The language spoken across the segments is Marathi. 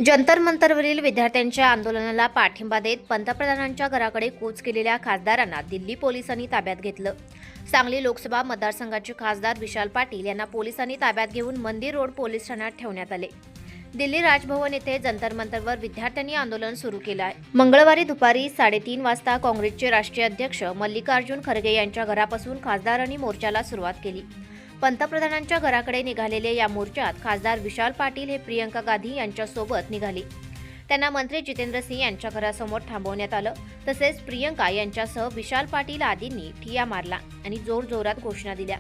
जंतर मंतरवरील विद्यार्थ्यांच्या आंदोलनाला पाठिंबा देत पंतप्रधानांच्या घराकडे कूच केलेल्या खासदारांना दिल्ली पोलिसांनी ताब्यात घेतलं। सांगली लोकसभा मतदारसंघाचे खासदार विशाल पाटील यांना पोलिसांनी ताब्यात घेऊन मंदिर रोड पोलीस ठाण्यात ठेवण्यात आले। दिल्ली राजभवन येथे जंतर मंतरवर विद्यार्थ्यांनी आंदोलन सुरू केलं आहे। मंगळवारी दुपारी 3:30 वाजता काँग्रेसचे राष्ट्रीय अध्यक्ष मल्लिकार्जुन खरगे यांच्या घरापासून खासदारांनी मोर्चाला सुरुवात केली। पंतप्रधानांच्या घराकडे निघालेल्या या मोर्चात खासदार विशाल पाटील हे प्रियंका गांधी यांच्यासोबत निघाले। त्यांना मंत्री जितेंद्र सिंह यांच्या घरासमोर थांबवण्यात आलं। तसेच प्रियंका यांच्यासह विशाल पाटील आदींनी ठिय्या मारला आणि जोरजोरात घोषणा दिल्या।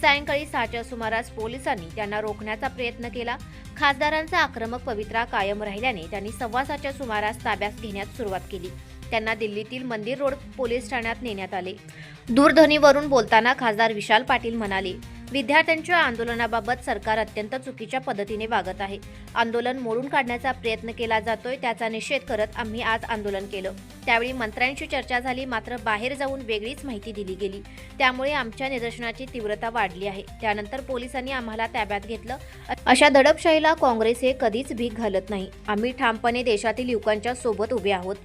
सायंकाळी 6च्या सुमारास पोलिसांनी त्यांना रोखण्याचा प्रयत्न केला। खासदारांचा आक्रमक पवित्रा कायम राहिल्याने त्यांनी 6:15च्या सुमारास ताब्यात घेण्यास सुरुवात केली। त्यांना दिल्लीतील मंदिर रोड पोलीस ठाण्यात नेण्यात आले। दूरध्वनीवरून बोलताना खासदार विशाल पाटील म्हणाले, विद्यार्थ्यांच्या आंदोलनाबाबत सरकार अत्यंत चुकीच्या पद्धतीने वागत आहे। आंदोलन मोडून काढण्याचा प्रयत्न केला जातोय, त्याचा निषेध करत आम्ही आज आंदोलन केलं। त्यावेळी मंत्र्यांशी चर्चा झाली, मात्र बाहेर जाऊन वेगळीच माहिती दिली गेली। त्यामुळे आमच्या निदर्शनाची तीव्रता वाढली आहे। त्यानंतर पोलिसांनी आम्हाला ताब्यात घेतलं। अशा दडपशाहीला काँग्रेस हे कधीच भीक घालत नाही। आम्ही ठामपणे देशातील युवकांच्या सोबत उभे आहोत।